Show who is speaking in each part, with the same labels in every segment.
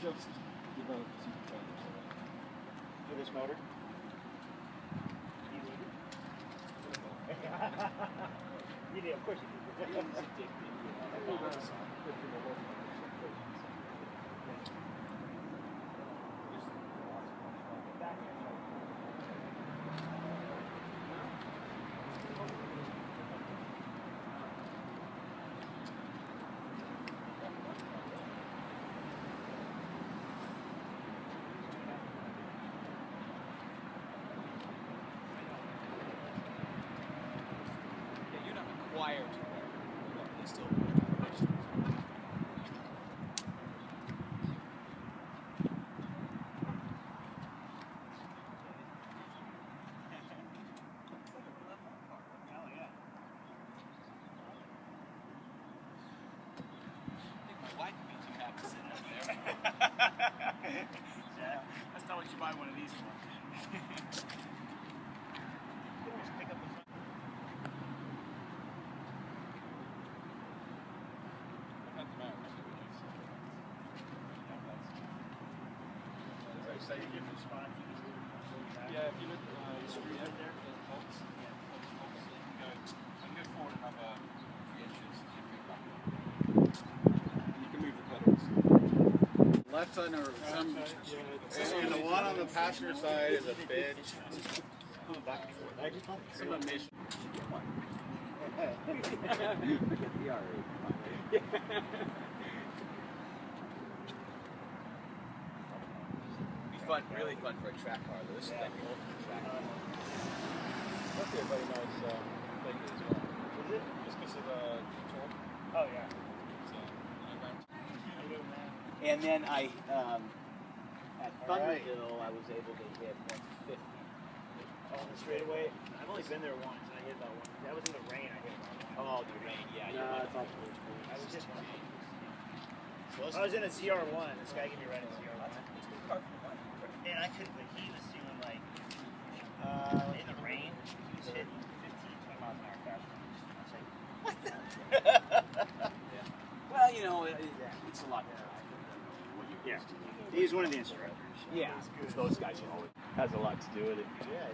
Speaker 1: just developed superchargers
Speaker 2: for this motor. You did, of course you did.
Speaker 3: Required to wear. They still
Speaker 2: That's not what you buy one of these for. Pick up the front. So you different spots.
Speaker 1: Yeah, if you look the street right there, there's bolts. Yeah, bolts. I can go forward another 3 inches. You can move the pedals. Left side or some.
Speaker 4: And the one on the passenger side is a bitch.
Speaker 2: Back and forth.
Speaker 4: Some emission.
Speaker 3: fun, really fun for a track car. Though. This is like the ultimate track car.
Speaker 1: Must be a very nice thing as well.
Speaker 2: Is it?
Speaker 1: Just because of control.
Speaker 2: Oh yeah.
Speaker 3: And then at Thunderhill, I was able to hit 150.
Speaker 2: On the straightaway. I've only been there once, and I hit about one. That was in the rain. I hit about one.
Speaker 3: Oh, the rain, yeah.
Speaker 2: I was just one. I was in a CR1. This guy gave me a ride in CR1. And I couldn't, but he was doing like, in the rain, he was hitting 15, 20 miles an hour faster. I was like, what the?
Speaker 3: Yeah. Well, you know, it's a lot better.
Speaker 2: Yeah. He's one of the instructors.
Speaker 3: Yeah. It's those guys, you know, it has a lot to do with it.
Speaker 2: Yeah.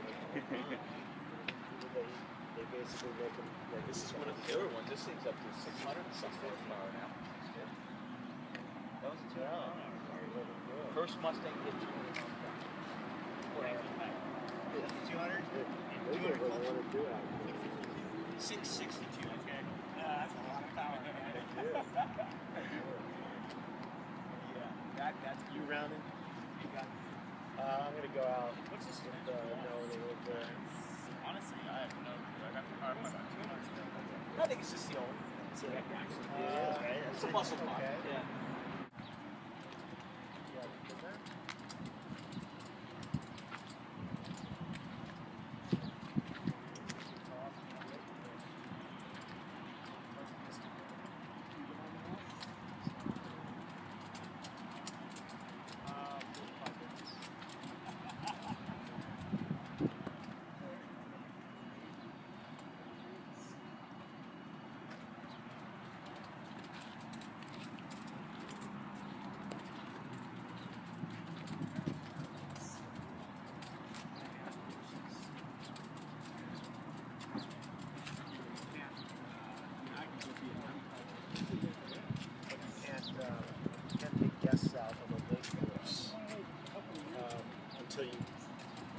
Speaker 2: They basically make them. Like,
Speaker 3: this is one of the newer ones. This thing's up to 600 and something horsepower now. That was a 200. First Mustang hit 200 miles an hour.
Speaker 2: 200? 200 662, okay. That's a lot of power.
Speaker 3: Yeah, that's
Speaker 2: you rounding. I'm gonna go out. What's this? No, a little bit. Honestly, I have no clue. I got the car about 2 months ago.
Speaker 3: I think it's just the old. It's a
Speaker 2: right?
Speaker 3: It's a muscle car.
Speaker 2: Okay.
Speaker 3: Yeah.
Speaker 2: Until you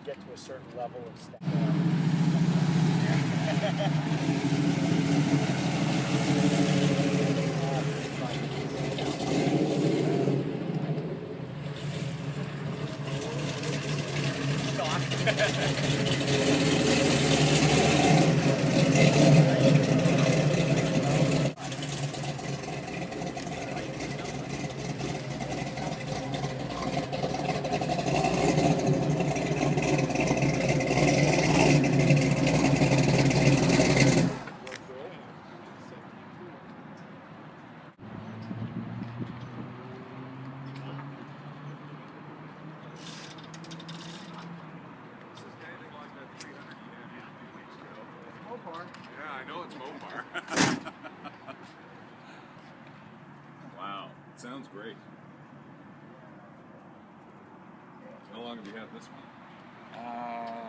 Speaker 2: get to a certain level of staff.
Speaker 4: Yeah, I know it's Mopar. Wow, it sounds great.
Speaker 5: long have you had this one?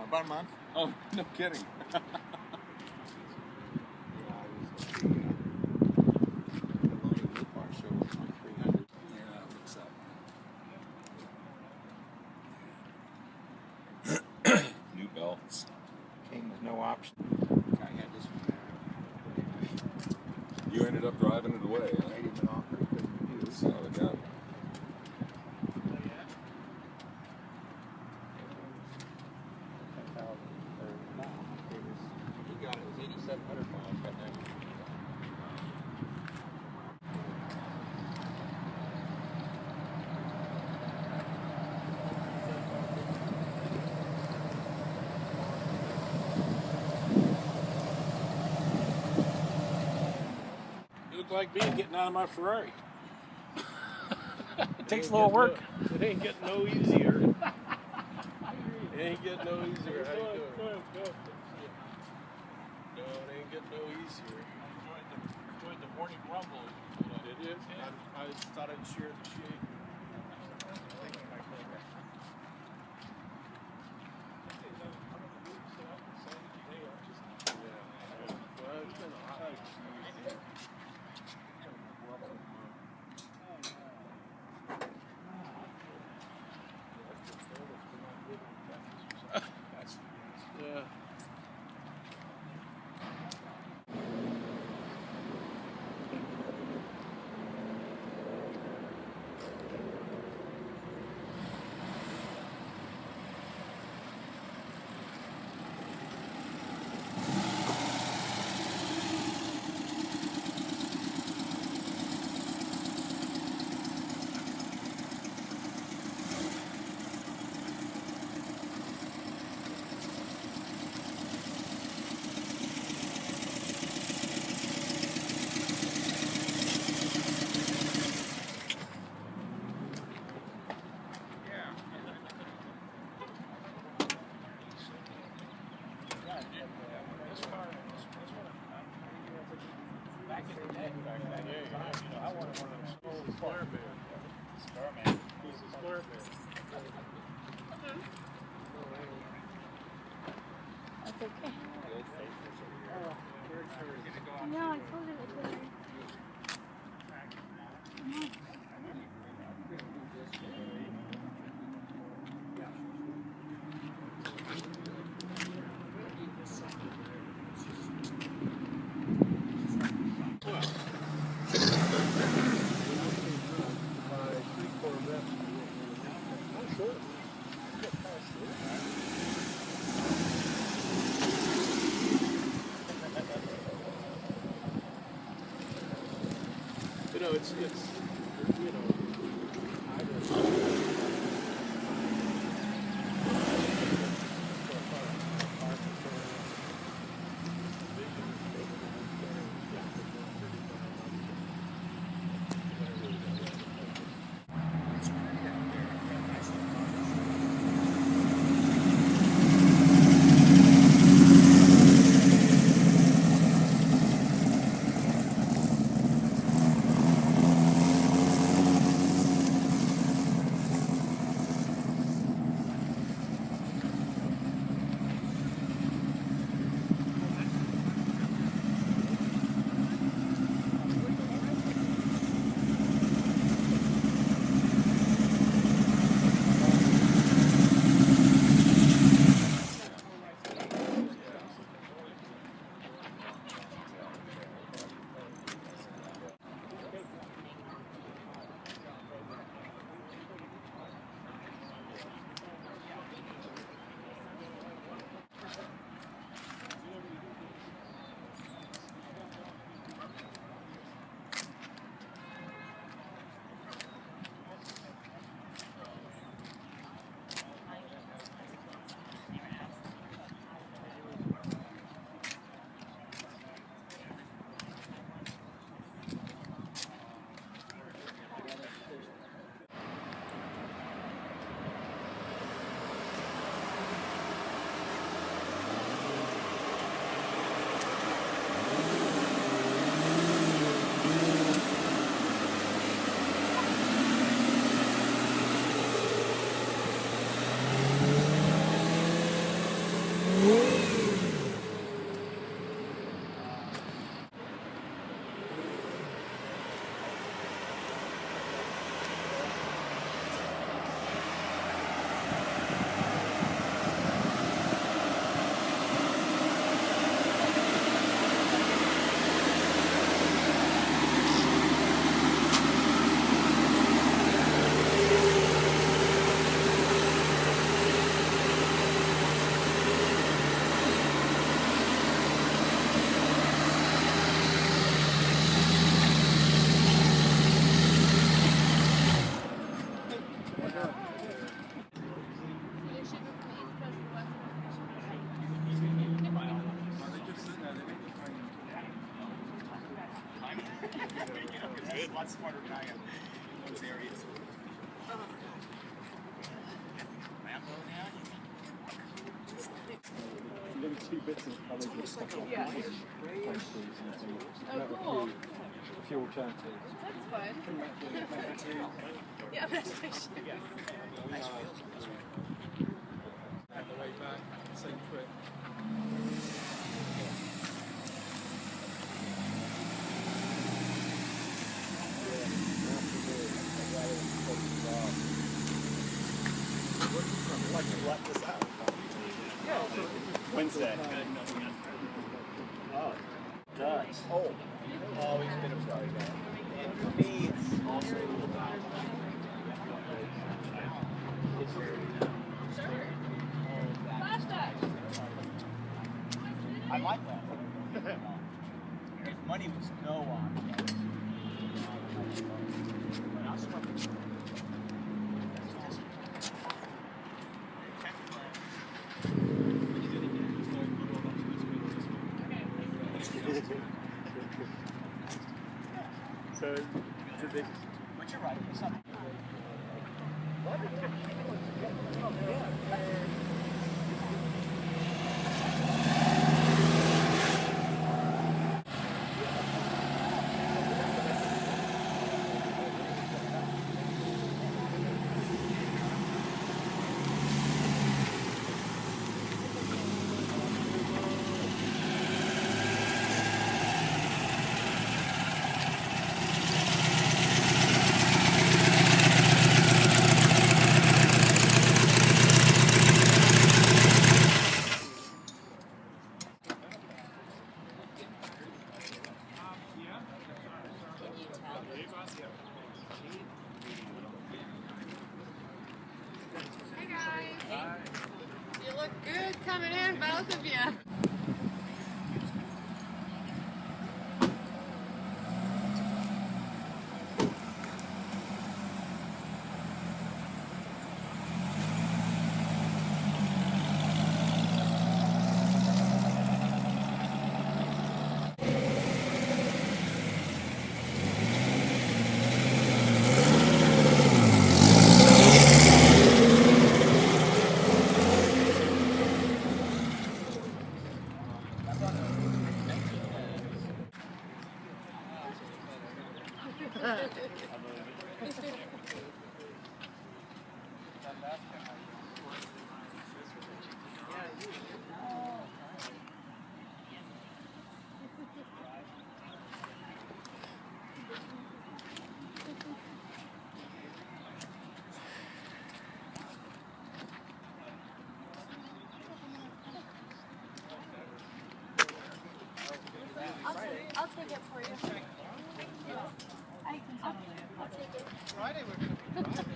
Speaker 4: About a month.
Speaker 5: Oh, no kidding. New belts.
Speaker 3: Came with no option. I had this one there.
Speaker 5: You ended up driving it away, huh?
Speaker 3: I didn't offer it because we knew.
Speaker 5: Son of a gun.
Speaker 3: He got it. It was 8,700 miles right there.
Speaker 6: You look like me getting out of my Ferrari.
Speaker 3: It takes a little work.
Speaker 6: It ain't getting no easier. It ain't getting no easier. How you doing? No, it ain't getting no easier.
Speaker 1: Enjoyed the morning rumble.
Speaker 6: Did you?
Speaker 1: I thought I'd share the shade.
Speaker 6: Well, it's been hot. Yeah.
Speaker 7: That's okay. No, I told her to put it.
Speaker 6: You know, it's you know,
Speaker 2: lot smarter than I am in those areas. Rambo now?
Speaker 1: Little two bits of colours and stuff like that.
Speaker 8: Oh, cool.
Speaker 1: Fuel chances.
Speaker 8: That's fun. Yeah, that's actually
Speaker 1: On the way back, same trip.
Speaker 2: Like you let this out. Wednesday. Oh, does. Oh. Always been a sorry guy. And for me, it's also about I like that. If money was no object, but I'll swap it. So, it's a big. But you're right. It's not.
Speaker 8: Hey guys. You look good coming in, both of you.
Speaker 7: I'll take it for you. I'll take it.
Speaker 2: Friday we're going to be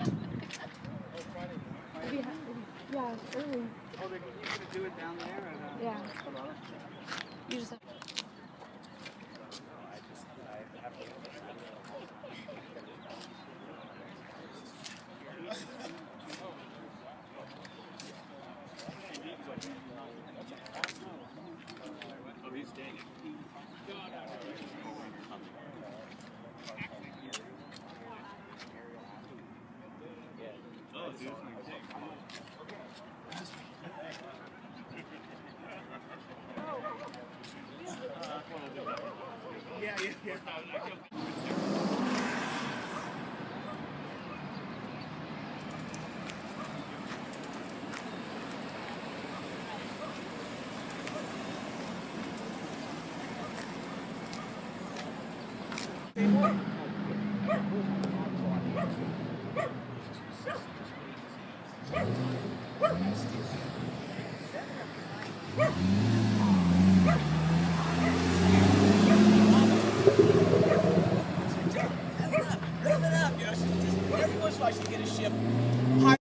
Speaker 7: Yeah, it's early.
Speaker 2: Oh, they're going to do it down there? Or,
Speaker 7: Yeah. You just have
Speaker 2: Yeah.